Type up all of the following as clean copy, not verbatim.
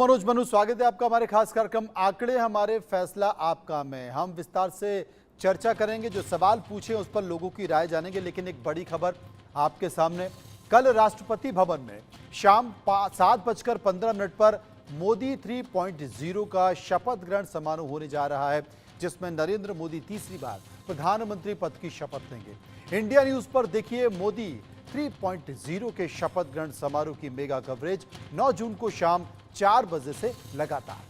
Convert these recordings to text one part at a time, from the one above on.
मनोज मनु, स्वागत है आपका हमारे खास कार्यक्रम आंकड़े हमारे फैसला आपका में। हम विस्तार से चर्चा करेंगे, जो सवाल पूछे उस पर लोगों की राय जानेंगे। लेकिन एक बड़ी खबर आपके सामने, कल राष्ट्रपति भवन में शाम 7:15 पर मोदी 3.0 का शपथ ग्रहण समारोह होने जा रहा है, जिसमें नरेंद्र मोदी तीसरी बार प्रधानमंत्री पद की शपथ लेंगे। इंडिया न्यूज पर देखिए मोदी 3.0 के शपथ ग्रहण समारोह की मेगा कवरेज 9 जून को शाम 4 बजे से लगातार।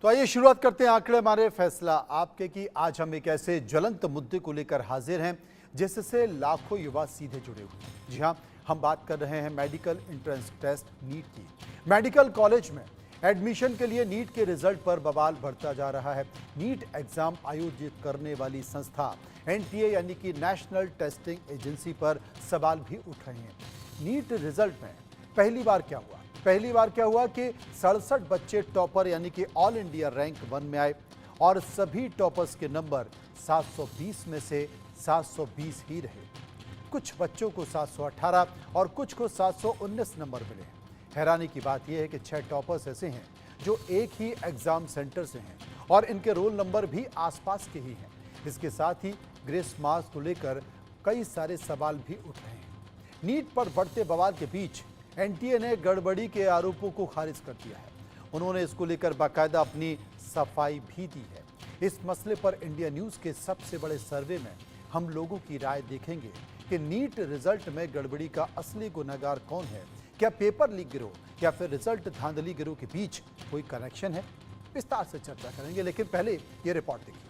तो आइए शुरुआत करते हैं आंकड़े हमारे फैसला आपके की। आज हम एक ऐसे ज्वलंत मुद्दे को लेकर हाजिर हैं जिससे लाखों युवा सीधे जुड़े हुए हैं। जी हां, हम बात कर रहे हैं मेडिकल एंट्रेंस टेस्ट नीट की। मेडिकल कॉलेज में एडमिशन के लिए नीट के रिजल्ट पर बवाल बढ़ता जा रहा है। नीट एग्जाम आयोजित करने वाली संस्था एनटीए यानी कि नेशनल टेस्टिंग एजेंसी पर सवाल भी उठ रहे हैं। नीट रिजल्ट में पहली बार क्या हुआ कि 67 बच्चे टॉपर यानी कि ऑल इंडिया रैंक 1 में आए और सभी टॉपर्स के नंबर 720 में से 720 ही रहे। कुछ बच्चों को 718 और कुछ को 719 नंबर मिले। हैरानी की बात यह है कि 6 टॉपर्स ऐसे हैं जो एक ही एग्जाम सेंटर से हैं और इनके रोल नंबर भी आसपास के ही हैं। इसके साथ ही ग्रेस मार्क्स को लेकर कई सारे सवाल भी उठ रहे हैं। नीट पर बढ़ते बवाल के बीच एनटीए ने गड़बड़ी के आरोपों को खारिज कर दिया है। उन्होंने इसको लेकर बाकायदा अपनी सफाई भी दी है। इस मसले पर इंडिया न्यूज के सबसे बड़े सर्वे में हम लोगों की राय देखेंगे कि नीट रिजल्ट में गड़बड़ी का असली गुनहगार कौन है। क्या पेपर लीक गिरोह या फिर रिजल्ट धांधली गिरोह के बीच कोई कनेक्शन है? विस्तार से चर्चा करेंगे, लेकिन पहले ये रिपोर्ट देखिए।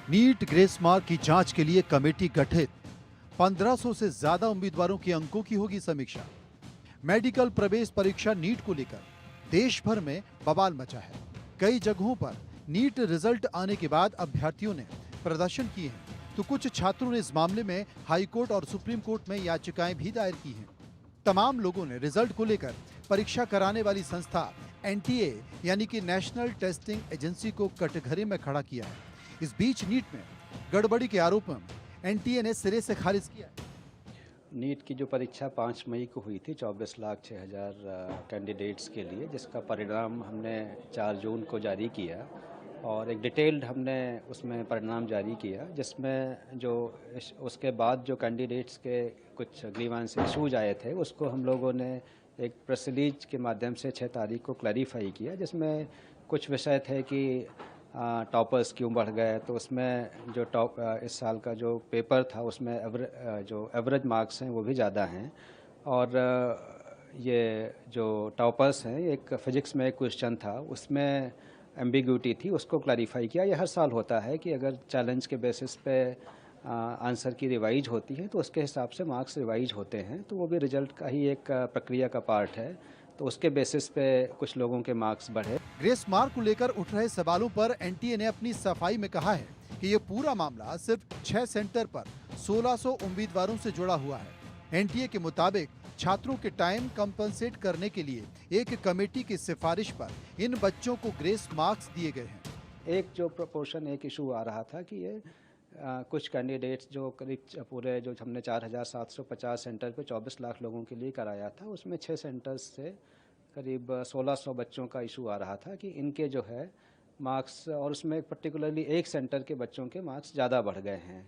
नीट ग्रेस मार्क की जांच के लिए कमेटी गठित। 1500 से ज्यादा उम्मीदवारों के अंकों की होगी समीक्षा। मेडिकल प्रवेश परीक्षा नीट को लेकर देश भर में बवाल मचा है। कई जगहों पर नीट रिजल्ट आने के बाद अभ्यर्थियों ने प्रदर्शन किए हैं, तो कुछ छात्रों ने इस मामले में हाई कोर्ट और सुप्रीम कोर्ट में याचिकाएं भी दायर की हैं। तमाम लोगों ने रिजल्ट को लेकर परीक्षा कराने वाली संस्था एनटीए यानी कि नेशनल टेस्टिंग एजेंसी को कटघरे में खड़ा किया है। इस बीच नीट में गड़बड़ी के आरोप एनटीए ने सिरे से खारिज किया। नीट की जो परीक्षा 5 मई को हुई थी 24,06,000 कैंडिडेट्स के लिए, जिसका परिणाम हमने 4 जून को जारी किया और एक डिटेल्ड हमने उसमें परिणाम जारी किया, जिसमें जो उसके बाद जो कैंडिडेट्स के कुछ ग्रीवांस इशूज आए थे उसको हम लोगों ने एक प्रेस रिलीज के माध्यम से 6 तारीख को क्लैरिफाई किया, जिसमें कुछ विषय थे कि टॉपर्स क्यों बढ़ गए। तो उसमें जो इस साल का जो पेपर था उसमें जो एवरेज मार्क्स हैं वो भी ज़्यादा हैं। और ये जो टॉपर्स हैं, एक फिजिक्स में एक क्वेश्चन था उसमें एम्बिग्यूटी थी, उसको क्लैरिफाई किया। ये हर साल होता है कि अगर चैलेंज के बेसिस पे आंसर की रिवाइज होती है तो उसके हिसाब से मार्क्स रिवाइज होते हैं, तो वो भी रिजल्ट का ही एक प्रक्रिया का पार्ट है। तो उसके बेसिस पे कुछ लोगों के मार्क्स बढ़े। ग्रेस मार्क को लेकर उठ रहे सवालों पर एनटीए ने अपनी सफाई में कहा है कि ये पूरा मामला सिर्फ 6 सेंटर पर 1600 उम्मीदवारों से जुड़ा हुआ है। एनटीए के मुताबिक छात्रों के टाइम कंपनसेट करने के लिए एक कमेटी की सिफारिश पर इन बच्चों को ग्रेस मार्क्स दिए गए हैं। एक जो प्रोपोर्शन एक इशू आ रहा था कि ये कुछ कैंडिडेट्स जो करीब पूरे जो हमने 4,750 सेंटर पे 24 लाख लोगों के लिए कराया था, उसमें 6 सेंटर्स से करीब 1600 बच्चों का इशू आ रहा था कि इनके जो है मार्क्स, और उसमें पर्टिकुलरली एक सेंटर के बच्चों के मार्क्स ज़्यादा बढ़ गए हैं।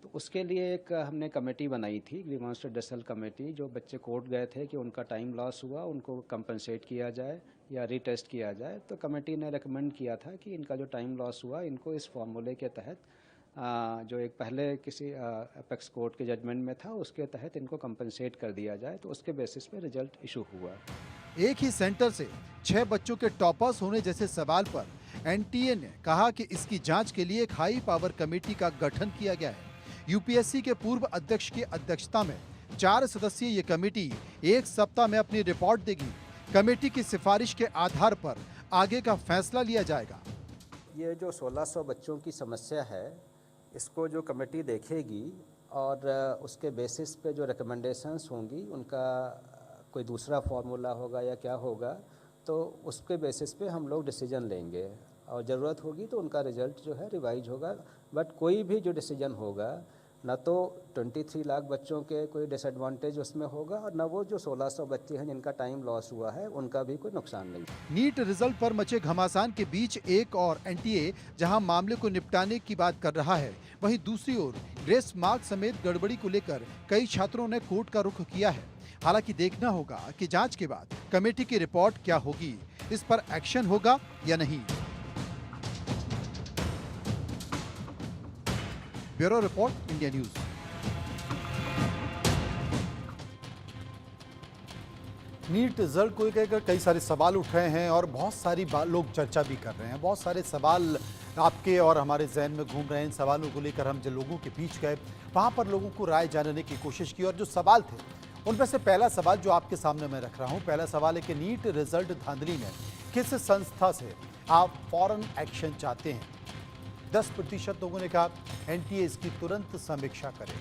तो उसके लिए एक हमने कमेटी बनाई थी, ग्रीवांस रिड्रेसल कमेटी। जो बच्चे कोर्ट गए थे कि उनका टाइम लॉस हुआ, उनको कंपनसेट किया जाए या रीटेस्ट किया जाए। तो कमेटी ने रेकमेंड किया था कि इनका जो टाइम लॉस हुआ इनको इस फॉर्मूले के तहत जो एक पहले किसी अपेक्स कोर्ट के जजमेंट में था उसके तहत इनको कंपनसेट कर दिया जाए। तो उसके बेसिस पे रिजल्ट इशू हुआ। एक ही सेंटर से 6 बच्चों के टॉपर्स होने जैसे सवाल पर एनटीए ने कहा कि इसकी जांच के लिए एक हाई पावर कमेटी का गठन किया गया है। यूपीएससी के पूर्व अध्यक्ष की अध्यक्षता में 4 सदस्यीय ये कमेटी 1 सप्ताह में अपनी रिपोर्ट देगी। कमेटी की सिफारिश के आधार पर आगे का फैसला लिया जाएगा। ये जो 1600 बच्चों की समस्या है, इसको जो कमेटी देखेगी और उसके बेसिस पे जो रिकमेंडेशंस होंगी, उनका कोई दूसरा फार्मूला होगा या क्या होगा, तो उसके बेसिस पे हम लोग डिसीजन लेंगे और ज़रूरत होगी तो उनका रिज़ल्ट जो है रिवाइज होगा। बट कोई भी जो डिसीजन होगा, ना तो 23 लाख बच्चों के कोई डिसएडवांटेज उसमें होगा और ना वो जो 1600 बच्चे हैं जिनका टाइम लॉस हुआ है उनका भी कोई नुकसान नहीं। नीट रिजल्ट पर मचे घमासान के बीच एक और एनटीए जहां मामले को निपटाने की बात कर रहा है, वहीं दूसरी ओर ग्रेस मार्क समेत गड़बड़ी को लेकर कई छात्रों ने कोर्ट का रुख किया है। हालांकि देखना होगा कि जांच के बाद कमेटी की रिपोर्ट क्या होगी, इस पर एक्शन होगा या नहीं। Bureau report, India news. NEET result को लेकर कई सारे सवाल उठ रहे हैं और बहुत सारी लोग चर्चा भी कर रहे हैं। बहुत सारे सवाल आपके और हमारे जहन में घूम रहे हैं। इन सवालों को लेकर हम जब लोगों के बीच गए, वहां पर लोगों को राय जानने की कोशिश की और जो सवाल थे उनमें से पहला सवाल जो आपके सामने मैं रख रहा हूं, पहला सवाल है कि नीट रिजल्ट धांधली में किस संस्था से आप फौरन एक्शन चाहते हैं। 10% लोगों ने कहा एनटीए इसकी तुरंत समीक्षा करे,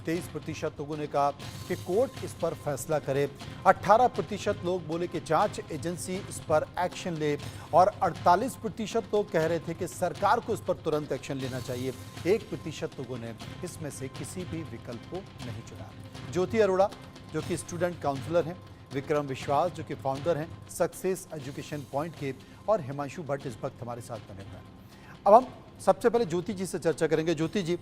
23% लोगों ने कहा कि कोर्ट इस पर फैसला करे, 18% लोग बोले कि जांच एजेंसी इस पर एक्शन ले और 48% लोग कह रहे थे कि सरकार को इस पर तुरंत एक्शन लेना चाहिए। 1% लोगों ने इसमें से किसी भी विकल्प को नहीं चुना। ज्योति अरोड़ा जो कि स्टूडेंट काउंसलर हैं, विक्रम विश्वास जो कि फाउंडर हैं सक्सेस एजुकेशन पॉइंट के, और हिमांशु भट्ट इस वक्त हमारे साथ बने हुए हैं। अब हम सबसे पहले ज्योति जी से चर्चा करेंगे। ज्योति जी,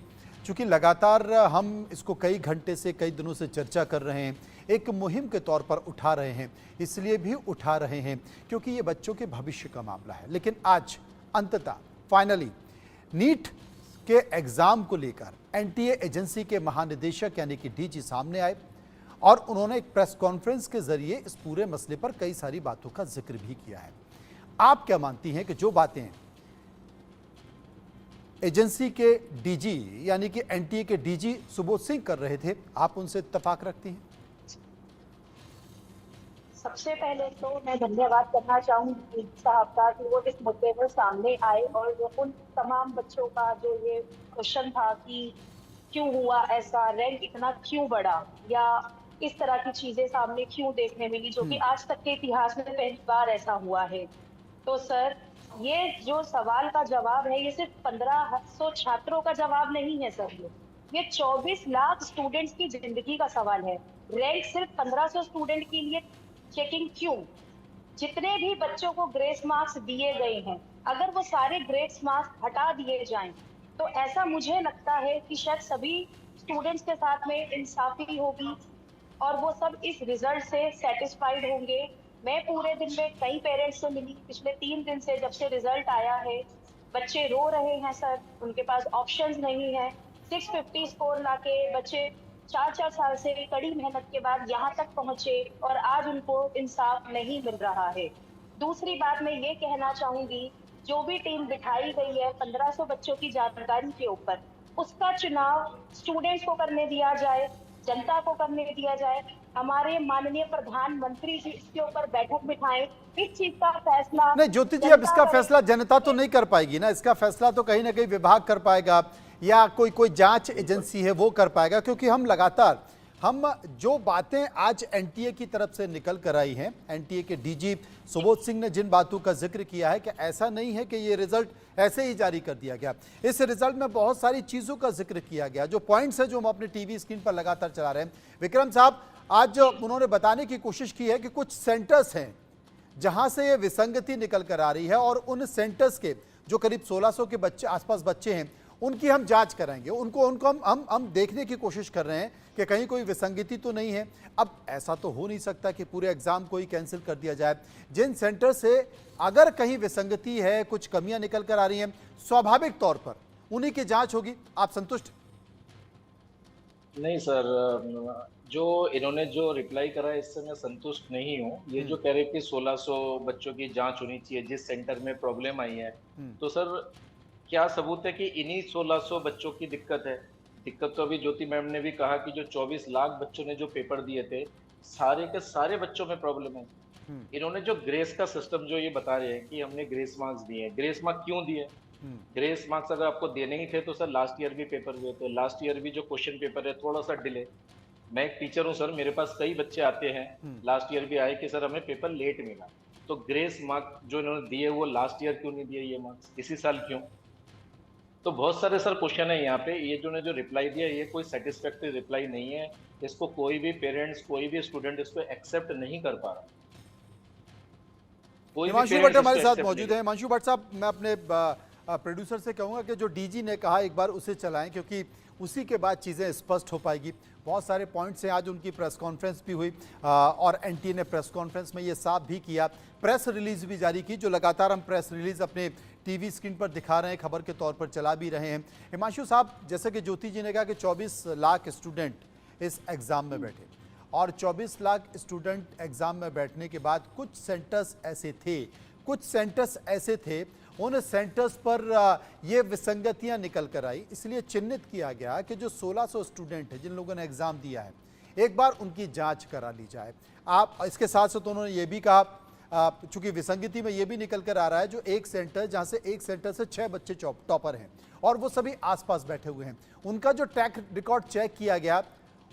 चूंकि लगातार हम इसको कई घंटे से कई दिनों से चर्चा कर रहे हैं, एक मुहिम के तौर पर उठा रहे हैं, इसलिए भी उठा रहे हैं क्योंकि ये बच्चों के भविष्य का मामला है। लेकिन आज अंततः फाइनली नीट के एग्जाम को लेकर एनटीए एजेंसी के महानिदेशक यानी कि डीजी सामने आए और उन्होंने एक प्रेस कॉन्फ्रेंस के जरिए इस पूरे मसले पर कई सारी बातों का जिक्र भी किया है। आप क्या मानती हैं कि जो बातें एजेंसी के डीजी यानी कि एनटीए के डीजी सुबोध सिंह कर रहे थे, आप उनसे इत्तेफाक रखती हैं? सबसे पहले तो मैं धन्यवाद करना चाहूंगी साहब का कि वो इस मुद्दे पर सामने आए और उन तमाम बच्चों का जो ये क्वेश्चन था कि क्यों हुआ ऐसा, रैंक इतना क्यों बढ़ा या इस तरह की चीजें सामने क्यों देखने मिली, जो कि आज तक के इतिहास में पहली बार ऐसा हुआ है। तो सर, ये जो सवाल का जवाब है, ये सिर्फ 1500 छात्रों का जवाब नहीं है सर, ये 24 लाख स्टूडेंट्स की जिंदगी का सवाल है। रैंक सिर्फ 1500 स्टूडेंट के लिए चेकिंग क्यों? जितने भी बच्चों को ग्रेस मार्क्स दिए गए हैं, अगर वो सारे ग्रेस मार्क्स हटा दिए जाएं, तो ऐसा मुझे लगता है कि शायद सभी स्टूडेंट्स के साथ में इंसाफी होगी और वो सब इस रिजल्ट से सेटिस्फाइड होंगे। मैं पूरे दिन में कई पेरेंट्स से मिली पिछले 3 दिन से, जब से रिजल्ट आया है। बच्चे रो रहे हैं सर, उनके पास ऑप्शंस नहीं है। 650 स्कोर लाके बच्चे 4-4 साल से कड़ी मेहनत के बाद यहाँ तक पहुंचे और आज उनको इंसाफ नहीं मिल रहा है। दूसरी बात मैं ये कहना चाहूंगी, जो भी टीम बिठाई गई है 1500 बच्चों की जानकारी के ऊपर, उसका चुनाव स्टूडेंट्स को करने दिया जाए, जनता को करने दिया जाए। हमारे माननीय प्रधानमंत्री जी इसके ऊपर बैठक बिठाएं, इस चीज का फैसला। नहीं ज्योति जी, अब इसका फैसला जनता तो नहीं कर पाएगी ना, इसका फैसला तो कहीं ना कहीं विभाग कर पाएगा या कोई जांच एजेंसी है वो कर पाएगा, क्योंकि हम लगातार जो बातें आज एनटीए की तरफ से निकल कर आई हैं, एनटीए के डीजी सुबोध सिंह ने जिन बातों का जिक्र किया है कि ऐसा नहीं है कि ये रिजल्ट ऐसे ही जारी कर दिया गया, इस रिजल्ट में बहुत सारी चीजों का जिक्र किया गया, जो पॉइंट्स है जो हम अपने टीवी स्क्रीन पर लगातार चला रहे हैं। विक्रम साहब, आज उन्होंने बताने की कोशिश की है कि कुछ सेंटर्स हैं जहां से ये विसंगति निकल कर आ रही है और उन सेंटर्स के जो करीब 1600 के बच्चे आसपास बच्चे हैं, उनकी हम जांच कराएंगे, उनको हम देखने की कोशिश कर रहे हैं कि कहीं कोई विसंगति तो नहीं है। अब ऐसा तो हो नहीं सकता कि पूरे एग्जाम को ही कैंसिल कर दिया जाए। जिन सेंटर से अगर कहीं विसंगति है, कुछ कमियां निकल कर आ रही हैं, स्वाभाविक तौर पर उन्हीं की जांच होगी। आप संतुष्ट? नहीं सर, जो इन्होंने जो रिप्लाई करा है इससे मैं संतुष्ट नहीं हूँ। ये जो कह रहे कि 1600 बच्चों की जांच होनी चाहिए जिस सेंटर में प्रॉब्लम आई है, तो सर क्या सबूत है कि इन्हीं 1600 बच्चों की दिक्कत है? दिक्कत तो अभी ज्योति मैम ने भी कहा कि जो 24 लाख बच्चों ने जो पेपर दिए थे, सारे के सारे बच्चों में प्रॉब्लम है। इन्होंने जो ग्रेस का सिस्टम जो ये बता रहे हैं कि हमने ग्रेस मार्क्स दिए हैं, ग्रेस मार्क क्यों दिए? ग्रेस मार्क्स अगर आपको देने ही थे तो सर लास्ट ईयर भी पेपर हुए थे, लास्ट ईयर भी जो क्वेश्चन पेपर है थोड़ा सा डिले। मैं एक टीचर हूँ सर, मेरे पास कई बच्चे आते हैं, लास्ट ईयर भी आए कि सर हमें पेपर लेट मिला। तो ग्रेस मार्क जो इन्होंने दिए वो लास्ट ईयर क्यों नहीं दिए, ये मार्क्स इसी साल क्यों? तो बहुत सारे सर क्वेश्चन है यहाँ पे। ये जो रिप्लाई दिया ये कोई सेटिस्फैक्टरी रिप्लाई नहीं है। इसको कोई भी पेरेंट्स, कोई भी स्टूडेंट इसको एक्सेप्ट नहीं कर पा रहा। कोई भी हिमांशु भट्ट पेरेंट्स हमारे इसको साथ एक्सेप्ट मौजूद नहीं हैं। हिमांशु भट्ट साहब, मैं अपने प्रोड्यूसर से कहूंगा कि जो डीजी ने कहा एक बार उसे चलाएं, क्योंकि उसी के बाद चीज़ें स्पष्ट हो पाएगी। बहुत सारे पॉइंट्स हैं। आज उनकी प्रेस कॉन्फ्रेंस भी हुई और एनटी ने प्रेस कॉन्फ्रेंस में ये साफ भी किया, प्रेस रिलीज भी जारी की, जो लगातार हम प्रेस रिलीज अपने टीवी स्क्रीन पर दिखा रहे हैं, खबर के तौर पर चला भी रहे हैं। हिमांशु साहब, जैसे कि ज्योति जी ने कहा कि 24 लाख स्टूडेंट इस एग्ज़ाम में बैठे और 24 लाख स्टूडेंट एग्ज़ाम में बैठने के बाद कुछ सेंटर्स ऐसे थे उन सेंटर्स पर ये विसंगतियां निकल कर आई। इसलिए चिन्हित किया गया कि जो 1600 स्टूडेंट हैं जिन लोगों ने एग्ज़ाम दिया है, एक बार उनकी जांच करा ली जाए। आप इसके साथ साथ उन्होंने ये भी कहा, चूंकि विसंगति में ये भी निकल कर आ रहा है, जो एक सेंटर जहां से एक सेंटर से 6 बच्चे टॉपर हैं और वो सभी आसपास बैठे हुए हैं, उनका जो ट्रैक रिकॉर्ड चेक किया गया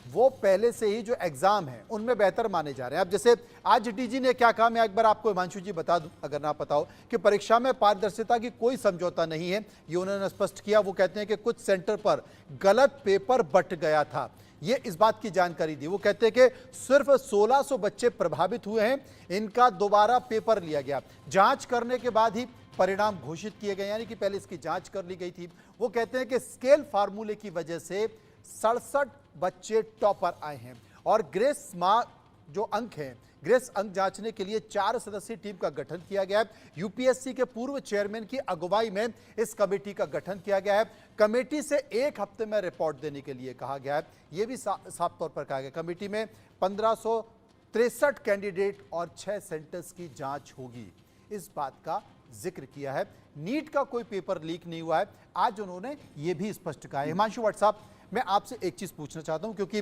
वो पहले से ही जो एग्जाम है उनमें बेहतर माने जा रहे हैं। अब जैसे आज डीजी ने क्या कहा, मैं एक बार आपको हिमांशु जी बता दूं अगर ना पता हो, कि परीक्षा में पारदर्शिता की कोई समझौता नहीं है, ये उन्होंने स्पष्ट किया। वो कहते हैं कि कुछ सेंटर पर गलत पेपर बंट गया था, ये इस बात की जानकारी दी। वो कहते हैं कि सिर्फ 1600 बच्चे प्रभावित हुए हैं, इनका दोबारा पेपर लिया गया, जांच करने के बाद ही परिणाम घोषित किए गए, यानी कि पहले इसकी जांच कर ली गई थी। वो कहते हैं कि स्केल फार्मूले की वजह से 67 बच्चे टॉपर आए हैं और ग्रेस मार्क जो अंक हैं, ग्रेस अंक जांचने के लिए 4 सदस्यीय टीम का गठन किया गया है। यूपीएससी के पूर्व चेयरमैन की अगुवाई में इस कमेटी का गठन किया गया है। कमेटी से 1 हफ्ते में रिपोर्ट देने के लिए कहा गया है। यह भी साफ तौर पर कहा गया कमेटी में 1563 कैंडिडेट और 6 सेंटर्स की जांच होगी, इस बात का जिक्र किया है। नीट का कोई पेपर लीक नहीं हुआ है, आज उन्होंने ये भी स्पष्ट कहा है। हिमांशु भट्ट साहब, मैं आपसे एक चीज़ पूछना चाहता हूं, क्योंकि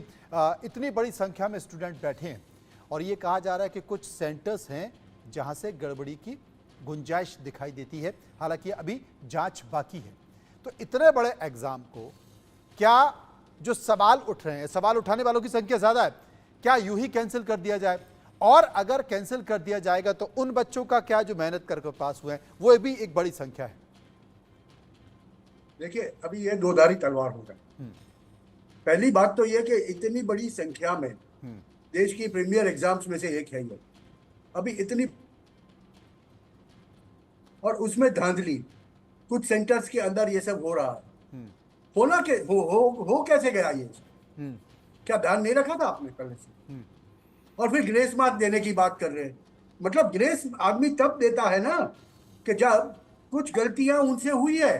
इतनी बड़ी संख्या में स्टूडेंट बैठे हैं और ये कहा जा रहा है कि कुछ सेंटर्स हैं जहां से गड़बड़ी की गुंजाइश दिखाई देती है, हालांकि अभी जांच बाकी है। तो इतने बड़े एग्जाम को क्या जो सवाल उठ रहे हैं, सवाल उठाने वालों की संख्या ज़्यादा है, क्या यूं ही कैंसिल कर दिया जाए? और अगर कैंसिल कर दिया जाएगा तो उन बच्चों का क्या जो मेहनत करके पास हुए हैं, वो भी एक बड़ी संख्या है। देखिए, अभी ये दोधारी तलवार होगा। पहली बात तो ये कि इतनी बड़ी संख्या में देश की प्रीमियर एग्जाम्स में से एक है ये, अभी इतनी, और उसमें धांधली, कुछ सेंटर्स के अंदर ये सब हो रहा है। होना के हो कैसे गया ये? क्या ध्यान नहीं रखा था आपने पहले से? और फिर ग्रेस मार्क देने की बात कर रहे हैं। मतलब ग्रेस आदमी तब देता है ना कि जब कुछ गलतियां उनसे हुई है,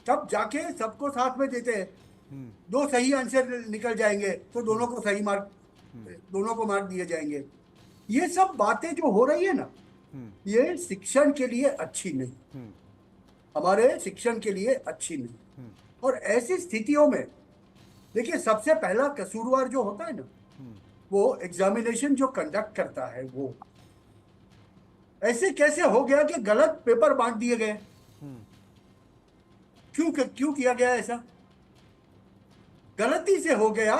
तब जाके सबको साथ में देते हैं। 2 सही आंसर निकल जाएंगे तो दोनों को सही मार्क, दोनों को मार्क दिए जाएंगे। ये सब बातें जो हो रही है ना, ये शिक्षण के लिए अच्छी नहीं, हमारे शिक्षण के लिए अच्छी नहीं। और ऐसी स्थितियों में देखिए, सबसे पहला कसूरवार जो होता है ना, वो एग्जामिनेशन जो कंडक्ट करता है, वो ऐसे कैसे हो गया कि गलत पेपर बांट दिए गए? क्यों किया गया ऐसा? गलती से हो गया।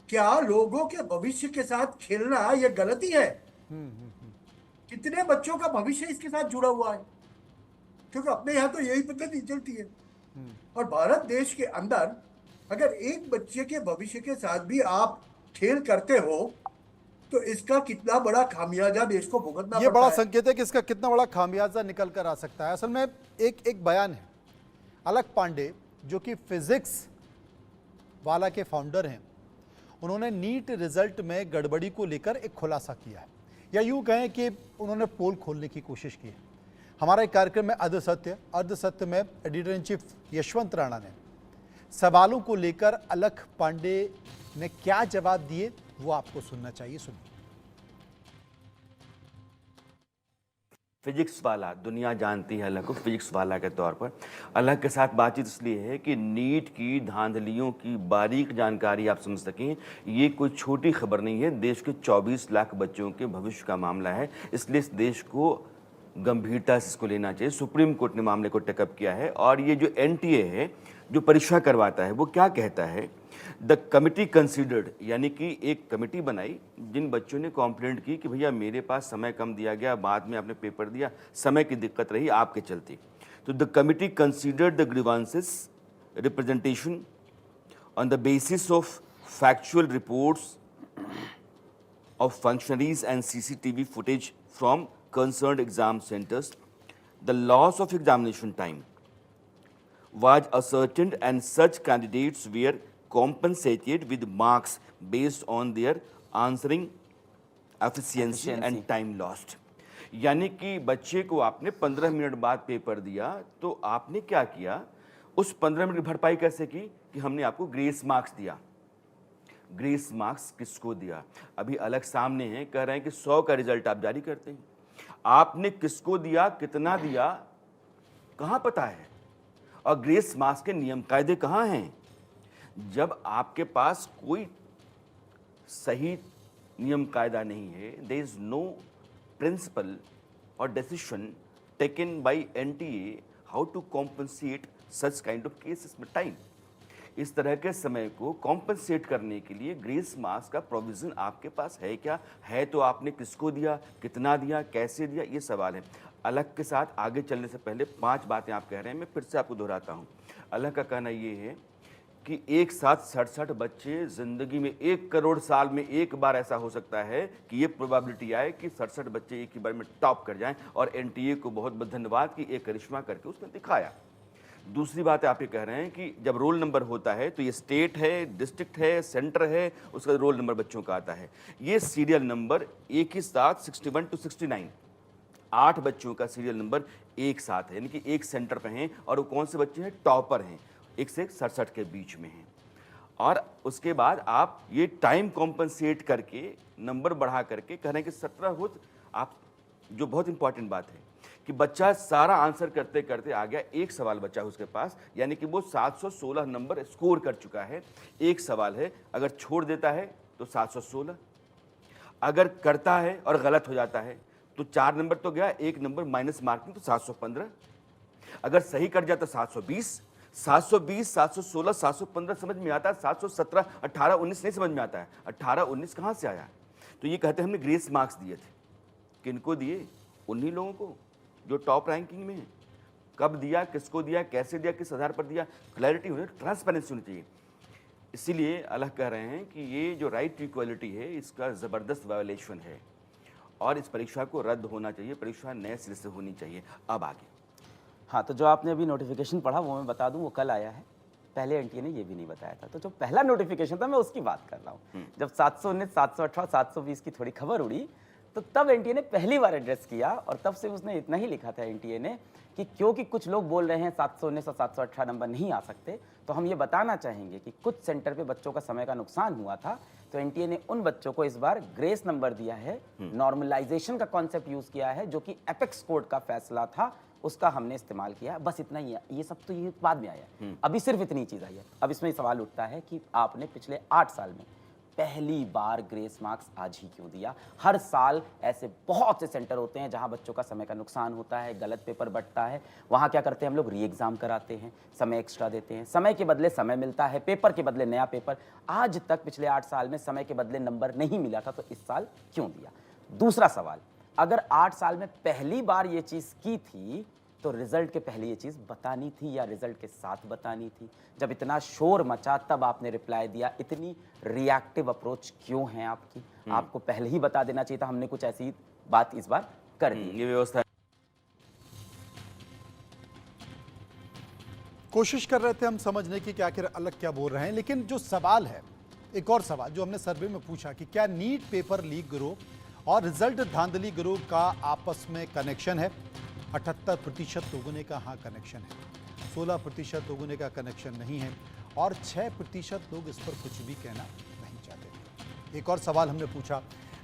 क्या लोगों के भविष्य के साथ खेलना यह गलती है? कितने बच्चों का भविष्य इसके साथ जुड़ा हुआ है, क्योंकि अपने यहाँ तो यही पद्धति चलती है। और भारत देश के अंदर अगर एक बच्चे के भविष्य के साथ भी आप खेल करते हो तो इसका कितना बड़ा खामियाजा देश को भुगतना ये बड़ा संकेत है कि इसका कितना बड़ा खामियाजा निकल कर आ सकता है। असल में एक बयान है अलक पांडे, जो कि फिजिक्स वाला के फाउंडर हैं, उन्होंने नीट रिजल्ट में गड़बड़ी को लेकर एक खुलासा किया है, या यूं कहें कि उन्होंने पोल खोलने की कोशिश की है। हमारा एक कार्यक्रम में अर्धसत्य में editor in chief Yashwant Rana ने सवालों को लेकर अलक पांडे ने क्या जवाब दिए, वो आपको सुनना चाहिए। सुनिए। फिजिक्स वाला, दुनिया जानती है अलग को फिजिक्स वाला के तौर पर। अलग के साथ बातचीत इसलिए है कि नीट की धांधलियों की बारीक जानकारी आप समझ सकें। ये कोई छोटी खबर नहीं है, देश के 24 लाख बच्चों के भविष्य का मामला है, इसलिए इस देश को गंभीरता से इसको लेना चाहिए। सुप्रीम कोर्ट ने मामले को टेकअप किया है और ये जो NTA है जो परीक्षा करवाता है वो क्या कहता है, द कमिटी कंसीडर्ड, यानी कि एक कमेटी बनाई जिन बच्चों ने कंप्लेंट की कि भैया मेरे पास समय कम दिया गया, बाद में आपने पेपर दिया, समय की दिक्कत रही आपके चलते। तो the committee considered the grievances representation on the basis of factual reports of functionaries and CCTV footage from concerned exam centers. The loss of examination time was ascertained and such candidates were compensated with marks based on their answering efficiency and time lost. यानी कि बच्चे को आपने 15 minute बाद paper दिया तो आपने क्या किया, उस 15 मिनट की भरपाई कैसे की कि हमने आपको ग्रेस मार्क्स दिया। ग्रेस मार्क्स किसको दिया? अभी अलग सामने है, कह रहे हैं कि 100 का रिजल्ट आप जारी करते हैं, आपने किसको दिया, कितना दिया, कहां पता है? और ग्रेस मार्क्स के नियम कायदे कहां हैं? जब आपके पास कोई सही नियम कायदा नहीं है, देयर इज नो प्रिंसिपल और decision taken by NTA how to compensate such kind of cases में टाइम। इस तरह के समय को कॉम्पनसेट करने के लिए ग्रेस मार्क्स का प्रोविज़न आपके पास है क्या? है तो आपने किसको दिया, कितना दिया, कैसे दिया, ये सवाल है। अलग के साथ आगे चलने से पहले 5 बातें आप कह रहे हैं, मैं फिर से आपको दोहराता हूँ। अलग का कहना ये है कि एक साथ 67 बच्चे ज़िंदगी में 1 करोड़ साल में एक बार ऐसा हो सकता है कि ये प्रोबेबिलिटी आए कि 67 बच्चे एक ही बार में टॉप कर जाएं, और NTA को बहुत बहुत धन्यवाद कि एक करिश्मा करके उसने दिखाया। दूसरी बात आप ये कह रहे हैं कि जब रोल नंबर होता है तो ये स्टेट है, डिस्ट्रिक्ट है, सेंटर है, उसका रोल नंबर बच्चों का आता है। ये सीरियल नंबर एक ही साथ 61 to 69 8 बच्चों का सीरियल नंबर एक साथ है, यानी कि एक सेंटर पे हैं, और वो कौन से बच्चे हैं? टॉपर हैं, 1 से 67 के बीच में हैं। और उसके बाद आप ये टाइम कॉम्पनसेट करके नंबर बढ़ा करके कह रहे हैं कि 17 हो। आप जो बहुत इंपॉर्टेंट बात है कि बच्चा सारा आंसर करते करते आ गया, एक सवाल बचा है उसके पास, यानी कि वो 716 नंबर स्कोर कर चुका है। एक सवाल है, अगर छोड़ देता है तो 716, अगर करता है और गलत हो जाता है तो 4 नंबर तो गया, 1 नंबर माइनस मार्किंग तो 715, अगर सही कर जाता 720, 716, 715 समझ में आता है, 717, 18, 19 नहीं समझ में आता है। 18, 19 कहाँ से आया? तो ये कहते हैं हमने ग्रेस मार्क्स दिए थे। किनको दिए? उन्हीं लोगों को जो टॉप रैंकिंग में है। कब दिया, किसको दिया, कैसे दिया, किस आधार पर दिया, क्लैरिटी होनी, ट्रांसपेरेंसी होनी चाहिए। इसीलिए अलग कह रहे हैं कि ये जो राइट टू इक्वालिटी है इसका ज़बरदस्त वायोलेशन है और इस परीक्षा को रद्द होना चाहिए, परीक्षा नए सिरे से होनी चाहिए। अब आगे। हाँ, तो जो आपने अभी नोटिफिकेशन पढ़ा वो मैं बता दूं, वो कल आया है। पहले NTA ने ये भी नहीं बताया था। तो जो पहला नोटिफिकेशन था मैं उसकी बात कर रहा हूँ। जब 719, 718, 720 की थोड़ी खबर उड़ी तो तब NTA ने पहली बार एड्रेस किया, और तब से उसने इतना ही लिखा था NTA ने कि क्योंकि कुछ लोग बोल रहे हैं 719 और 718 नंबर नहीं आ सकते, तो हम ये बताना चाहेंगे कि कुछ सेंटर पे बच्चों का समय का नुकसान हुआ था, तो NTA ने उन बच्चों को इस बार ग्रेस नंबर दिया है। नॉर्मलाइजेशन का कॉन्सेप्ट यूज किया है, जो कि एपेक्स कोर्ट का फैसला था, उसका हमने इस्तेमाल किया। बस इतना ही है, ये सब तो ये बाद में आया, अभी सिर्फ इतनी चीज़ आई है। अब इसमें सवाल उठता है कि आपने पिछले 8 साल में पहली बार ग्रेस मार्क्स आज ही क्यों दिया? हर साल ऐसे बहुत से सेंटर होते हैं जहां बच्चों का समय का नुकसान होता है, गलत पेपर बटता है, वहां क्या करते हैं हम लोग? री एग्जाम कराते हैं, समय एक्स्ट्रा देते हैं, समय के बदले समय मिलता है, पेपर के बदले नया पेपर। आज तक पिछले 8 साल में समय के बदले नंबर नहीं मिला था, तो इस साल क्यों दिया? दूसरा सवाल, अगर 8 साल में पहली बार ये चीज़ की थी तो रिजल्ट के पहले ये चीज़ बतानी थी या रिजल्ट के साथ बतानी थी? जब इतना शोर मचा तब आपने रिप्लाई दिया। इतनी रिएक्टिव अप्रोच क्यों है आपकी? आपको पहले ही बता देना चाहिए था। हमने कुछ ऐसी बात इस बार कर दी। ये व्यवस्था कोशिश कर रहे थे हम समझने की कि आखिर अलग क्या बोल रहे हैं, लेकिन जो सवाल है, एक और सवाल जो हमने सर्वे में पूछा कि क्या नीट पेपर लीक गिरोह और रिजल्ट धांधली गिरोह का आपस में कनेक्शन है? 78% लोगों ने कहा हाँ कनेक्शन है, 16% लोगों ने कहा कनेक्शन नहीं है, और 6% लोग इस पर कुछ भी कहना नहीं चाहते थे। एक और सवाल हमने पूछा,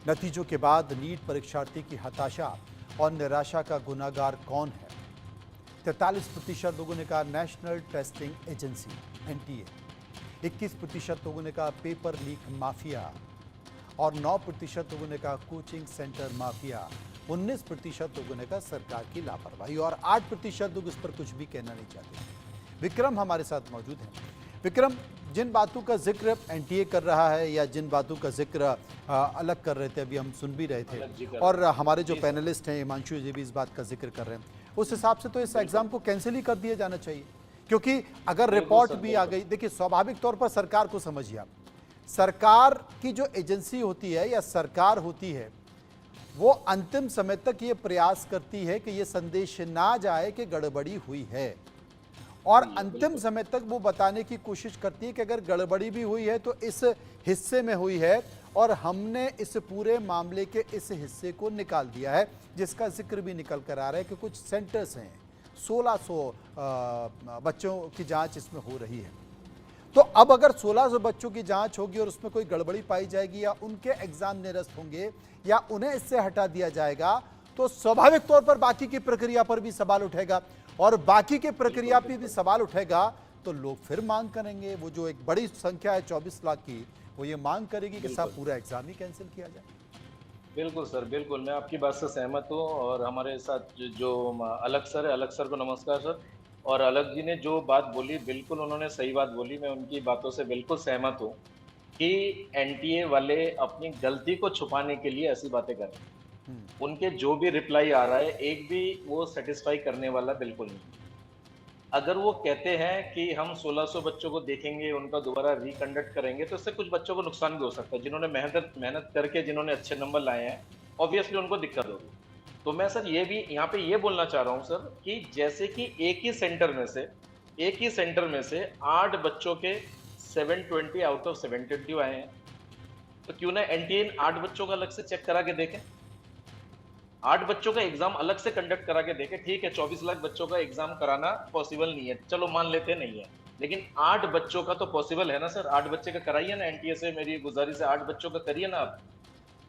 नतीजों के बाद नीट परीक्षार्थी की हताशा और निराशा का गुनाहगार कौन है? 43% लोगों ने कहा नेशनल टेस्टिंग एजेंसी एनटीए, 21% लोगों ने कहा पेपर लीक माफिया और 9% लोगों ने कहा कोचिंग सेंटर माफिया, 19% लोगों ने कहा सरकार की लापरवाही और 8% लोग इस पर कुछ भी कहना नहीं चाहते। विक्रम हमारे साथ मौजूद हैं। विक्रम, जिन बातों का जिक्र एनटीए कर रहा है या जिन बातों का जिक्र अलग कर रहे थे, अभी हम सुन भी रहे थे, और हमारे जो पैनलिस्ट हैं हिमांशु जी भी इस बात का जिक्र कर रहे हैं, उस हिसाब से तो इस एग्जाम को कैंसिल ही कर दिया जाना चाहिए। क्योंकि अगर रिपोर्ट भी आ गई, देखिए स्वाभाविक तौर पर सरकार को समझिए आप, सरकार की जो एजेंसी होती है या सरकार होती है वो अंतिम समय तक ये प्रयास करती है कि ये संदेश ना जाए कि गड़बड़ी हुई है, और अंतिम समय तक वो बताने की कोशिश करती है कि अगर गड़बड़ी भी हुई है तो इस हिस्से में हुई है और हमने इस पूरे मामले के इस हिस्से को निकाल दिया है, जिसका जिक्र भी निकल कर आ रहा है कि कुछ सेंटर्स हैं, 1600 बच्चों की जांच इसमें हो रही है। तो अब अगर 1600 बच्चों की जांच होगी और उसमें कोई गड़बड़ी पाई जाएगी या उनके एग्जाम निरस्त होंगे या उन्हें इससे हटा दिया जाएगा, तो स्वाभाविक तौर पर बाकी की प्रक्रिया पर भी सवाल उठेगा, और बाकी के प्रक्रिया पे भी सवाल उठेगा तो लोग फिर मांग करेंगे, वो जो एक बड़ी संख्या है 24 लाख की, वो ये मांग करेगी कि साहब पूरा एग्जाम ही कैंसिल किया जाए। बिल्कुल सर, बिल्कुल मैं आपकी बात से सहमत हूँ। और हमारे साथ जो अलग सर है, अलग सर को नमस्कार सर। और अलग जी ने जो बात बोली, बिल्कुल उन्होंने सही बात बोली, मैं उनकी बातों से बिल्कुल सहमत हूँ कि एनटीए वाले अपनी गलती को छुपाने के लिए ऐसी बातें कर रहे हैं। उनके जो भी रिप्लाई आ रहा है, एक भी वो सेटिस्फाई करने वाला बिल्कुल नहीं। अगर वो कहते हैं कि हम 1600 बच्चों को देखेंगे, उनका दोबारा रिकंडक्ट करेंगे, तो इससे कुछ बच्चों को नुकसान भी हो सकता है। जिन्होंने मेहनत करके जिन्होंने अच्छे नंबर लाए हैं, ऑब्वियसली उनको दिक्कत होगी। तो मैं सर ये भी यहाँ पे ये बोलना चाह रहा हूँ सर कि जैसे कि एक ही सेंटर में से 8 बच्चों के 720 आउट ऑफ 720 आए हैं, तो क्यों ना एनटीए 8 बच्चों का अलग से चेक करा के देखें, 8 बच्चों का एग्जाम अलग से कंडक्ट करा के देखें। ठीक है, 24 लाख बच्चों का एग्जाम कराना पॉसिबल नहीं है, चलो मान लेते नहीं है, लेकिन 8 बच्चों का तो पॉसिबल है ना सर। 8 बच्चे का कराइए ना, एनटीए से मेरी गुजारिश है, 8 बच्चों का करिए ना आप,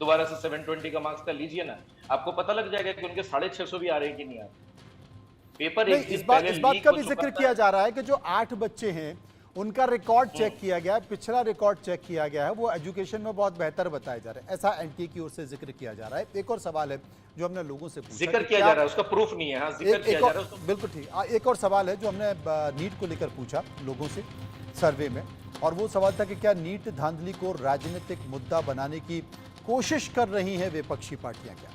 दोबारा से 720 का मार्क्स का लीजिए ना, आपको पता लग जाएगा कि उनके 650 भी आ रहे हैं कि नहीं आ रहे। पेपर एक दिन पहले इस बात लीक का हो भी चुका जिक्र था। किया जा रहा है कि जो 8 बच्चे हैं उनका रिकॉर्ड चेक किया गया है, पिछला रिकॉर्ड चेक किया गया है, वो एजुकेशन में बहुत बेहतर बताए जा रहे हैं, ऐसा एनटीए की ओर से जिक्र किया जा रहा है। एक और सवाल है जो हमने लोगों से पूछा, जिक्र किया जा रहा है, उसका प्रूफ नहीं है। हाँ, जिक्र किया जा रहा है उसका। बिल्कुल ठीक। एक और सवाल है जो हमने नीट को लेकर पूछा लोगों से सर्वे में, और वो सवाल था कि क्या नीट धांधली को राजनीतिक मुद्दा बनाने की कोशिश कर रही हैं विपक्षी पार्टियां क्या?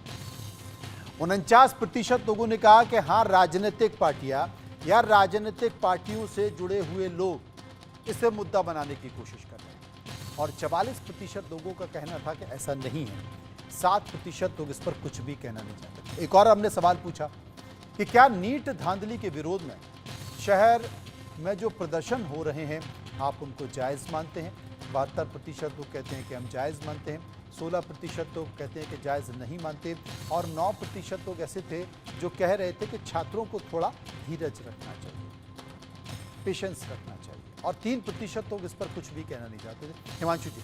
49% लोगों ने कहा कि हाँ, राजनीतिक पार्टियां या राजनीतिक पार्टियों से जुड़े हुए लोग इसे मुद्दा बनाने की कोशिश कर रहे हैं, और 44% लोगों का कहना था कि ऐसा नहीं है। 7% लोग इस पर कुछ भी कहना नहीं चाहते। एक और हमने सवाल पूछा कि क्या नीट धांधली के विरोध में शहर में जो प्रदर्शन हो रहे हैं आप उनको जायज़ मानते हैं? 72% लोग कहते हैं कि हम जायज़ मानते हैं, 16% लोग कहते हैं कि जायज़ नहीं मानते, और 9% लोग ऐसे थे जो कह रहे थे कि छात्रों को थोड़ा धीरज रखना चाहिए, पेशेंस रखना चाहिए, और 3% लोग इस पर कुछ भी कहना नहीं चाहते थे। हिमांशु जी,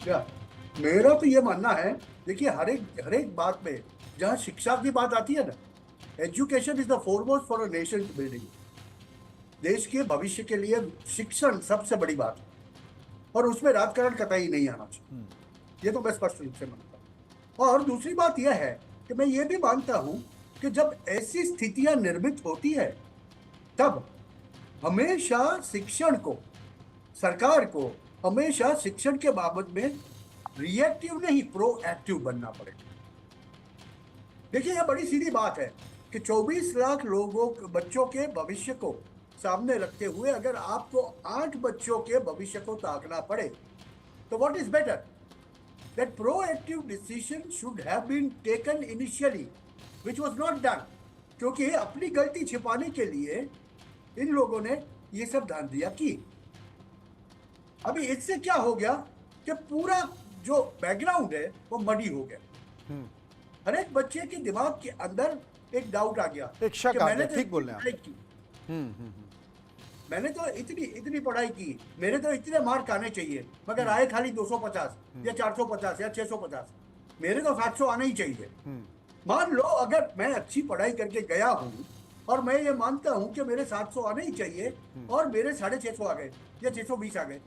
क्या मेरा तो ये मानना है, देखिए हर एक बात में जहाँ शिक्षा की बात आती है ना, education is the foremost for a nation building. देश के भविष्य के लिए शिक्षण सबसे बड़ी बात है, और उसमें राजकारण कतई नहीं आना चाहिए, ये तो मैं स्पष्ट रूप से मानता हूँ। और दूसरी बात यह है कि मैं ये भी मानता हूँ कि जब ऐसी स्थितियां निर्मित होती है तब हमेशा शिक्षण को, सरकार को हमेशा शिक्षण के बाबत में रिएक्टिव नहीं प्रोएक्टिव बनना पड़ेगा। देखिए यह बड़ी सीधी बात है कि 24 लाख बच्चों के भविष्य को सामने रखते हुए अगर आपको 8 बच्चों के भविष्य को ताकना पड़े, तो what is better that proactive decision should have been taken initially which was not done, क्योंकि अपनी गलती छिपाने के लिए इन लोगों ने ये सब धांधलियां की। अभी इससे क्या हो गया कि पूरा जो बैकग्राउंड है वो मडी हो गया। हर एक बच्चे के दिमाग के अंदर एक डाउट आ गया, एक शक कि आ मैंने गया, तो ठीक बोल रहे हैं पढ़ाई की, मैंने तो इतनी पढ़ाई की, मेरे तो इतने मार्क आने चाहिए, मगर आए खाली 250 या 450 या 650, मेरे तो 700 आने ही चाहिए। मान लो अगर मैं अच्छी पढ़ाई करके गया हूँ और मैं ये मानता हूँ कि मेरे 700 आने ही चाहिए और मेरे 650 आ गए या 620 आ गए,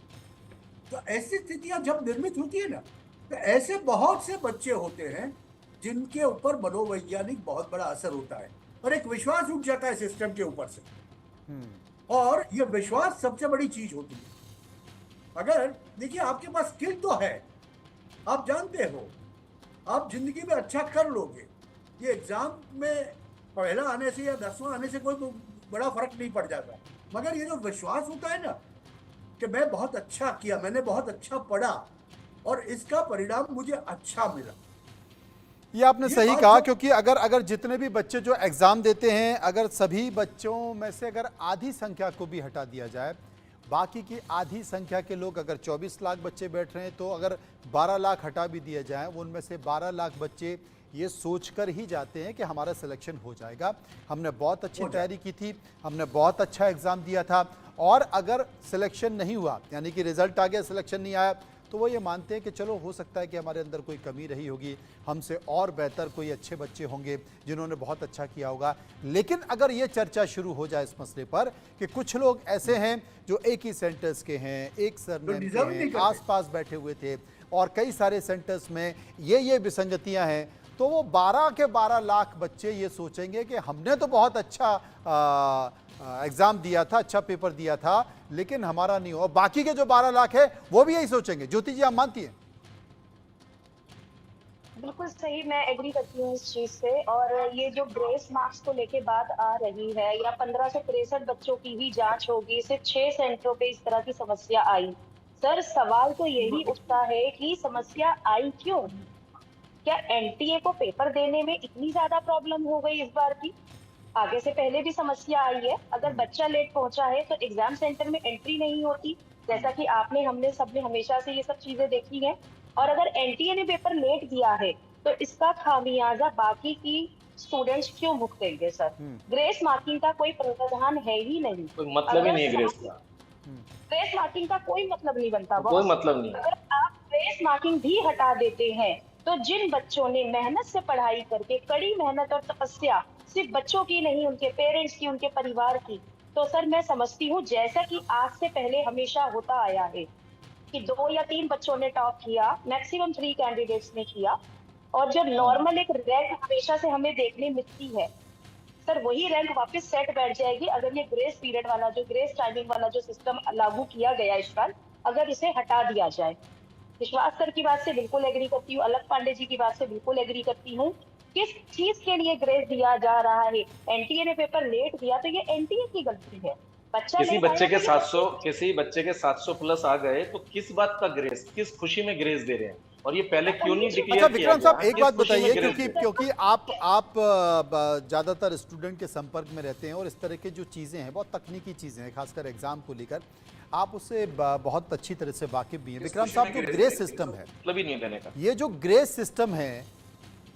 तो ऐसी स्थितियां जब निर्मित होती है ना, तो ऐसे बहुत से बच्चे होते हैं जिनके ऊपर मनोवैज्ञानिक बहुत बड़ा असर होता है और एक विश्वास उठ जाता है सिस्टम के ऊपर से। और ये विश्वास सबसे बड़ी चीज होती है। अगर देखिए आपके पास स्किल तो है, आप जानते हो, आप जिंदगी में अच्छा कर लोगे, ये एग्जाम में पहला आने से या 10वां आने से कोई बड़ा फर्क नहीं पड़ जाता, मगर ये जो विश्वास होता है ना कि मैं बहुत अच्छा किया, मैंने बहुत अच्छा पढ़ा और इसका परिणाम मुझे अच्छा मिला। ये आपने ये सही बात कहा, तो- क्योंकि अगर जितने भी बच्चे जो एग्जाम देते हैं, अगर सभी बच्चों में से अगर आधी संख्या को भी हटा दिया जाए, बाकी की आधी संख्या के लोग, अगर 24 लाख बच्चे बैठ रहे हैं तो अगर 12 लाख हटा भी दिए जाएं, उनमें से 12 लाख बच्चे ये सोचकर ही जाते हैं कि हमारा सिलेक्शन हो जाएगा, हमने बहुत अच्छी तैयारी की थी, हमने बहुत अच्छा एग्ज़ाम दिया था, और अगर सिलेक्शन नहीं हुआ, यानी कि रिजल्ट आ गया, सिलेक्शन नहीं आया, तो वो ये मानते हैं कि चलो हो सकता है कि हमारे अंदर कोई कमी रही होगी, हमसे और बेहतर कोई अच्छे बच्चे होंगे जिन्होंने बहुत अच्छा किया होगा। लेकिन अगर ये चर्चा शुरू हो जाए इस मसले पर कि कुछ लोग ऐसे हैं जो एक ही सेंटर्स के हैं, एक सरनेम के deserve नहीं हैं, करते। आसपास बैठे हुए थे और कई सारे सेंटर्स में ये विसंगतियां हैं, तो वो 12 के 12 लाख बच्चे ये सोचेंगे कि हमने तो बहुत अच्छा एग्जाम दिया था, अच्छा पेपर दिया था, लेकिन हमारा नहीं हुआ। बाकी के जो 12 लाख है वो भी यही सोचेंगे। ज्योति जी, आप मानती हैं? बिल्कुल सही, मैं एग्री करती हूँ इस चीज से। और ये जो ग्रेस मार्क्स को लेके बात आ रही है, या 1563 बच्चों की ही जांच होगी, सिर्फ 6 सेंटरों पे इस तरह की समस्या आई, सर सवाल तो यही उठता है कि समस्या आई क्यों? क्या एनटीए को पेपर देने में इतनी ज्यादा प्रॉब्लम हो गई इस बार की? आगे से पहले भी समस्या आई है, अगर बच्चा लेट पहुंचा है तो एग्जाम सेंटर में एंट्री नहीं होती, जैसा कि आपने हमने सबने हमेशा से ये सब चीजें देखी हैं। और अगर एनटीए ने पेपर लेट दिया है तो इसका खामियाजा बाकी की स्टूडेंट्स क्यों भुगतेंगे सर? ग्रेस मार्किंग का कोई प्रावधान है ही नहीं, कोई मतलब ही नहीं है ग्रेस का, ग्रेस मार्किंग का कोई मतलब नहीं बनता। कोई मतलब नहीं है। अगर आप ग्रेस मार्किंग भी हटा देते हैं तो जिन बच्चों ने मेहनत से पढ़ाई करके, कड़ी मेहनत और तपस्या, सिर्फ बच्चों की नहीं, उनके पेरेंट्स की, उनके परिवार की, तो सर मैं समझती हूँ जैसा कि आज से पहले हमेशा होता आया है कि 2 या 3 बच्चों ने टॉप किया, मैक्सिमम 3 कैंडिडेट्स ने किया, और जो नॉर्मल एक रैंक हमेशा से हमें देखने मिलती है, सर वही रैंक वापस सेट बैठ जाएगी अगर ये ग्रेस पीरियड वाला, जो ग्रेस टाइमिंग वाला जो सिस्टम लागू किया गया इस साल, अगर इसे हटा दिया जाए। विश्वास सर की बात से बिल्कुल एग्री करती हूँ, अलग पांडे जी की बात से बिल्कुल एग्री करती हूँ। किस चीज के लिए ग्रेस दिया जा रहा है? एनटीए ने पेपर लेट दिया तो ये एनटीए की गलती है। बच्चा किसी लेट बच्चे आया के तो ये 700 किसी बच्चे के 700 प्लस आ गए तो किस बात का ग्रेस, किस खुशी में ग्रेस दे रहे हैं? और ये पहले क्यों नहीं डिक्लेयर अच्छा किया विक्रम साहब, गया? एक किस बात खुशी में बताइए, ग्रेस क्योंकि दे रहे हैं? क्योंकि आप ज़्यादातर स्टूडेंट के संपर्क में रहते हैं और इस तरह की जो चीज़ें हैं, बहुत तकनीकी चीज़ें हैं, खासकर एग्जाम को लेकर आप उससे बहुत अच्छी तरह से वाकिफ भी हैं। विक्रम साहब, जो ग्रेस सिस्टम है, मतलब ही नहीं देने का। ये जो ग्रेस सिस्टम है,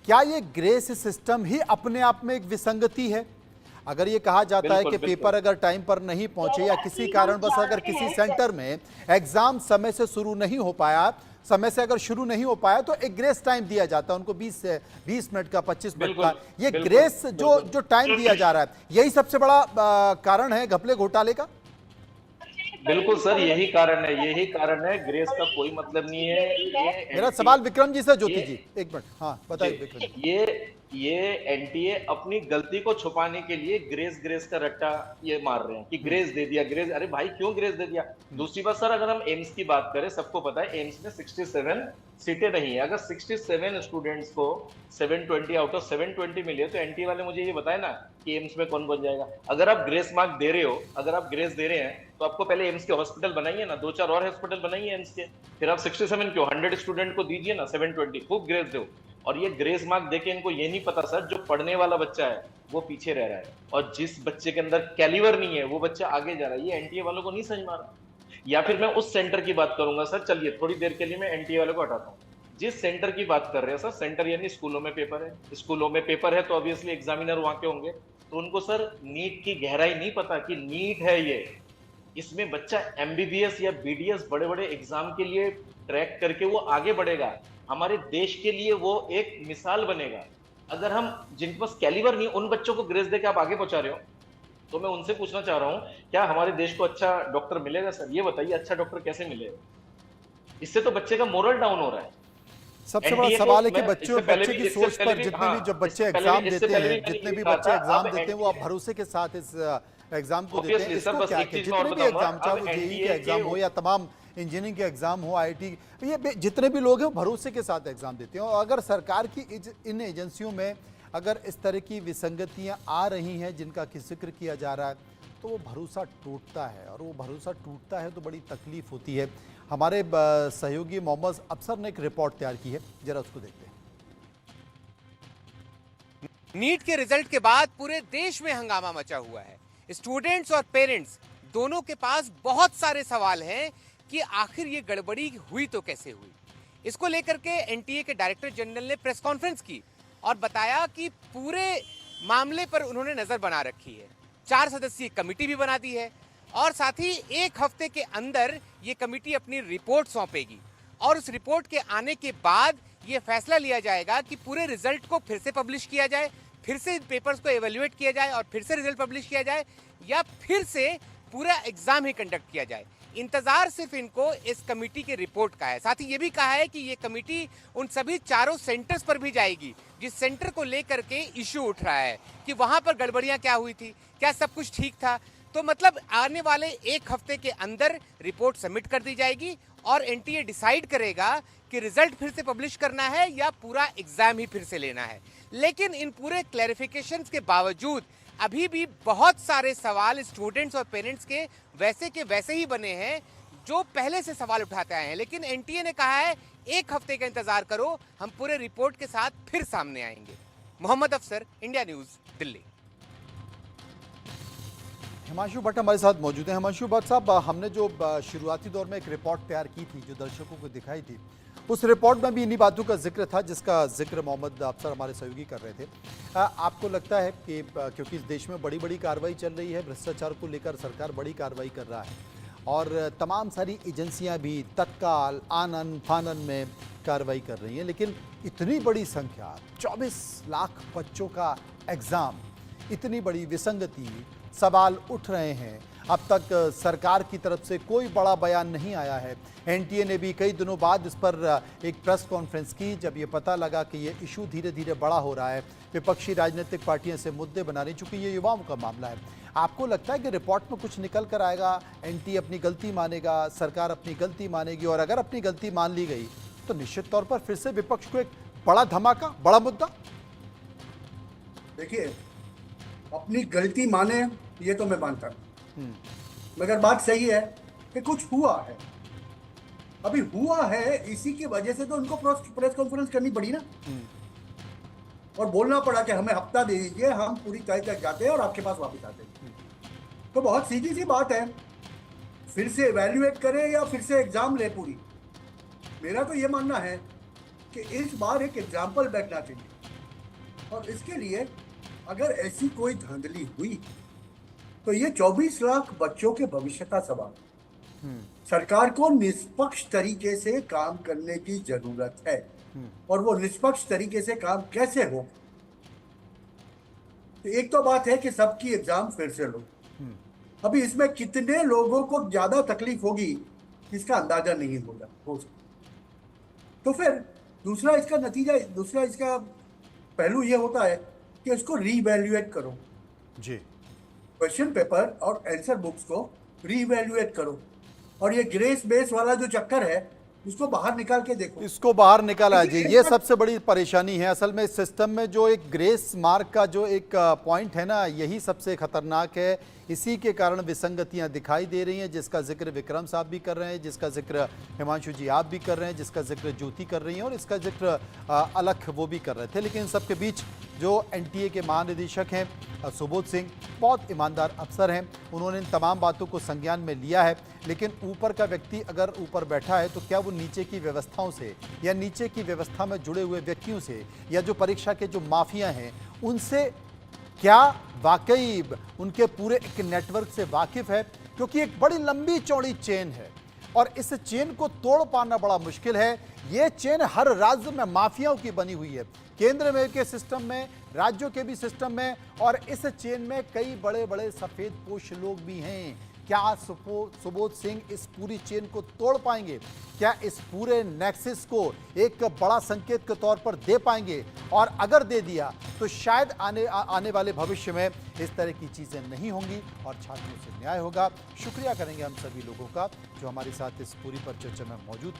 क्या ये ग्रेस सिस्टम ही अपने आप में एक विसंगति है? अगर ये कहा जाता है कि बिल्कुल, पेपर अगर टाइम पर नहीं पहुंचे या किसी कारणवश अगर किसी सेंटर में एग्जाम समय से शुरू नहीं हो पाया, समय से अगर शुरू नहीं हो पाया, तो एक ग्रेस टाइम दिया जाता है उनको, 20 मिनट का, 25 मिनट का। ये बिल्कुल, ग्रेस बिल्कुल। जो टाइम दिया जा रहा है, यही सबसे बड़ा कारण है घपले घोटाले का? बिल्कुल सर, यही कारण है। ग्रेस का कोई मतलब नहीं है। मेरा सवाल विक्रम जी से, ज्योति जी, एक मिनट, हाँ बताइए विक्रम जी। ये एनटीए अपनी गलती को छुपाने के लिए ग्रेस का रट्टा ये मार रहे हैं कि ग्रेस दे दिया, ग्रेस। अरे भाई क्यों ग्रेस दे दिया? दूसरी बात सर, अगर हम एम्स की बात करें, सबको पता है एम्स में 67 सीटें नहीं है। अगर 67 स्टूडेंट्स को 720 आउट ऑफ 720 मिले तो एनटीए वाले मुझे ये बताए ना कि एम्स में कौन जाएगा। अगर आप ग्रेस मार्क दे रहे हो, अगर आप ग्रेस दे रहे हैं, तो आपको पहले एम्स के हॉस्पिटल बनाइए ना, 2-4 और हॉस्पिटल बनाइए एम्स के, फिर आप 67 क्यों, 100 स्टूडेंट को दीजिए ना 720, खूब ग्रेस दो। और ये ग्रेस मार्क देके इनको ये नहीं पता सर, जो पढ़ने वाला बच्चा है वो पीछे रह रहा है, और जिस बच्चे के अंदर कैलिबर नहीं है वो बच्चा आगे जा रहा है। ये एनटीए वालों को नहीं समझ में आ रहा। या फिर मैं उस सेंटर की बात करूंगा सर, चलिए थोड़ी देर के लिए मैं एनटीए वालों को हटाता हूँ। जिस सेंटर की बात कर रहे हैं सर, सेंटर यानी स्कूलों में पेपर है, स्कूलों में पेपर है तो ऑब्वियसली एग्जामिनर वहां के होंगे, तो उनको सर नीट की गहराई नहीं पता कि नीट है ये। इसमें बच्चा एमबीबीएस या बीडीएस बड़े बड़े एग्जाम के लिए ट्रैक करके वो आगे बढ़ेगा, हमारे देश के लिए वो एक मिसाल बनेगा। अगर हम जिनके पास कैलिबर नहीं, उन बच्चों को ग्रेस देके आप आगे पहुंचा रहे हो, तो मैं उनसे पूछना चाह रहा हूं, क्या हमारे देश को अच्छा डॉक्टर मिलेगा? सर ये बताइए, अच्छा डॉक्टर कैसे मिलेगा? इससे तो बच्चे का मोरल डाउन हो रहा है। सबसे बड़ा एनटीए को सवाल है कि मैं बच्चे इससे पहले बच्चे भी, की इससे सोच पहले पर भी, जितने हाँ, भी जब बच्चे इससे पहले एग्जाम भी, इससे देते पहले भी हैं, मैंने जितने यही भी कहा बच्चे था। एग्जाम अब देते हैं वो आप भरोसे के साथ इस एग्जाम को देते हैं। Obviously, सर, इसको बस क्या एक है, चीज मैं और जितने भी बताऊंगा, एग्जाम, चाहे अब वो जेईई एनटीए के एग्जाम हो या तमाम इंजीनियरिंग के एग्जाम हो, आईआईटी, ये जितने भी लोग हैं वो भरोसे के साथ एग्जाम देते हैं। और अगर सरकार की इन एजेंसियों में अगर इस तरह की विसंगतियां आ रही हैं जिनका कि जिक्र किया जा रहा है, तो वो भरोसा टूटता है, और वो भरोसा टूटता है तो बड़ी तकलीफ होती है। हमारे सहयोगी मोहम्मद अफसर ने एक रिपोर्ट तैयार की है, जरा उसको देखते हैं। नीट के रिजल्ट के बाद पूरे देश में हंगामा मचा हुआ है। स्टूडेंट्स और पेरेंट्स दोनों के पास बहुत सारे सवाल हैं कि आखिर ये गड़बड़ी हुई तो कैसे हुई। इसको लेकर के एनटीए के डायरेक्टर जनरल ने प्रेस कॉन्फ्रेंस की और बताया कि पूरे मामले पर उन्होंने नजर बना रखी है। 4 सदस्यीय कमेटी भी बना दी है और साथ ही 1 हफ्ते के अंदर ये कमेटी अपनी रिपोर्ट सौंपेगी और उस रिपोर्ट के आने के बाद ये फैसला लिया जाएगा कि पूरे रिजल्ट को फिर से पब्लिश किया जाए, फिर से पेपर्स को एवेल्युएट किया जाए और फिर से रिजल्ट पब्लिश किया जाए, या फिर से पूरा एग्जाम ही कंडक्ट किया जाए। इंतजार सिर्फ इनको इस कमेटी के रिपोर्ट का है। साथ ही ये भी कहा है कि ये कमेटी उन सभी 4 सेंटर्स पर भी जाएगी जिस सेंटर को लेकर के इश्यू उठ रहा है कि वहां पर गड़बड़ियां क्या हुई थी, क्या सब कुछ ठीक था। तो मतलब आने वाले 1 हफ्ते के अंदर रिपोर्ट सबमिट कर दी जाएगी और एनटीए डिसाइड करेगा कि रिजल्ट फिर से पब्लिश करना है या पूरा एग्जाम ही फिर से लेना है। लेकिन इन पूरे क्लैरिफिकेशंस के बावजूद अभी भी बहुत सारे सवाल स्टूडेंट्स और पेरेंट्स के वैसे ही बने हैं जो पहले से सवाल उठाते आए हैं। लेकिन एनटीए ने कहा है 1 हफ्ते का इंतजार करो, हम पूरे रिपोर्ट के साथ फिर सामने आएंगे। मोहम्मद अफसर, इंडिया न्यूज, दिल्ली। हिमांशु भट्ट हमारे साथ मौजूद हैं। हिमांशु भट्ट साहब, हमने जो शुरुआती दौर में एक रिपोर्ट तैयार की थी जो दर्शकों को दिखाई थी, उस रिपोर्ट में भी इन्हीं बातों का जिक्र था जिसका जिक्र मोहम्मद अफसर हमारे सहयोगी कर रहे थे। आपको लगता है कि क्योंकि इस देश में बड़ी बड़ी कार्रवाई चल रही है, भ्रष्टाचार को लेकर सरकार बड़ी कार्रवाई कर रहा है और तमाम सारी एजेंसियां भी तत्काल आनन फानन में कार्रवाई कर रही हैं, लेकिन इतनी बड़ी संख्या 24 लाख बच्चों का एग्ज़ाम, इतनी बड़ी विसंगति, सवाल उठ रहे हैं। अब तक सरकार की तरफ से कोई बड़ा बयान नहीं आया है। एनटीए ने भी कई दिनों बाद इस पर एक प्रेस कॉन्फ्रेंस की जब ये पता लगा कि ये इशू धीरे धीरे बड़ा हो रहा है। विपक्षी राजनीतिक पार्टियां से मुद्दे बना रही, चूंकि ये युवाओं का मामला है। आपको लगता है कि रिपोर्ट में कुछ निकल कर आएगा, एनटीए अपनी गलती मानेगा, सरकार अपनी गलती मानेगी, और अगर अपनी गलती मान ली गई तो निश्चित तौर पर फिर से विपक्ष को एक बड़ा धमाका, बड़ा मुद्दा? देखिए, अपनी गलती माने ये तो मैं मानता हूँ, मगर बात सही है कि कुछ हुआ है, अभी हुआ है, इसी की वजह से तो उनको प्रेस कॉन्फ्रेंस करनी पड़ी ना, और बोलना पड़ा कि हमें हफ्ता दे दीजिए, हम पूरी तरह तक जाते हैं और आपके पास वापस आते हैं। तो बहुत सीधी सी बात है, फिर से इवैल्यूएट करें या फिर से एग्जाम ले पूरी। मेरा तो ये मानना है कि इस बार एक एग्जाम्पल बैठना चाहिए, और इसके लिए अगर ऐसी कोई धांधली हुई तो ये 24 लाख बच्चों के भविष्य का सवाल, सरकार को निष्पक्ष तरीके से काम करने की जरूरत है, और वो निष्पक्ष तरीके से काम कैसे हो। तो एक तो बात है कि सबकी एग्जाम फिर से लो, अभी इसमें कितने लोगों को ज्यादा तकलीफ होगी इसका अंदाजा नहीं हो सकता। तो फिर दूसरा इसका नतीजा, दूसरा इसका पहलू ये होता है कि इसको रीवैल्यूएट करो जी, क्वेश्चन पेपर और आंसर बुक्स को रीवैल्यूएट करो, और ये ग्रेस बेस वाला जो चक्कर है उसको बाहर निकाल के देखो, इसको बाहर निकाला जी। ये सबसे बड़ी परेशानी है असल में इस सिस्टम में, जो एक ग्रेस मार्क का जो एक पॉइंट है ना, यही सबसे खतरनाक है। इसी के कारण विसंगतियां दिखाई दे रही हैं, जिसका जिक्र विक्रम साहब भी कर रहे हैं, जिसका जिक्र हिमांशु जी आप भी कर रहे हैं, जिसका जिक्र ज्योति कर रही हैं, और इसका जिक्र अलख वो भी कर रहे थे। लेकिन इन सबके बीच जो एनटीए के महानिदेशक हैं सुबोध सिंह, बहुत ईमानदार अफसर हैं, उन्होंने इन तमाम बातों को संज्ञान में लिया है। लेकिन ऊपर का व्यक्ति अगर ऊपर बैठा है तो क्या वो नीचे की व्यवस्थाओं से या नीचे की व्यवस्था में जुड़े हुए व्यक्तियों से या जो परीक्षा के जो माफिया हैं उनसे क्या वाकई उनके पूरे एक नेटवर्क से वाकिफ है? क्योंकि एक बड़ी लंबी चौड़ी चेन है और इस चेन को तोड़ पाना बड़ा मुश्किल है। ये चेन हर राज्य में माफियाओं की बनी हुई है, केंद्र में के सिस्टम में, राज्यों के भी सिस्टम में, और इस चेन में कई बड़े बड़े सफेद पोश लोग भी हैं। क्या सुबोध सिंह इस पूरी चेन को तोड़ पाएंगे? क्या इस पूरे नेक्सस को एक बड़ा संकेत के तौर पर दे पाएंगे? और अगर दे दिया तो शायद आने वाले भविष्य में इस तरह की चीजें नहीं होंगी और छात्रों से न्याय होगा। शुक्रिया करेंगे हम सभी लोगों का जो हमारे साथ इस पूरी परिचर्चा में मौजूद थे।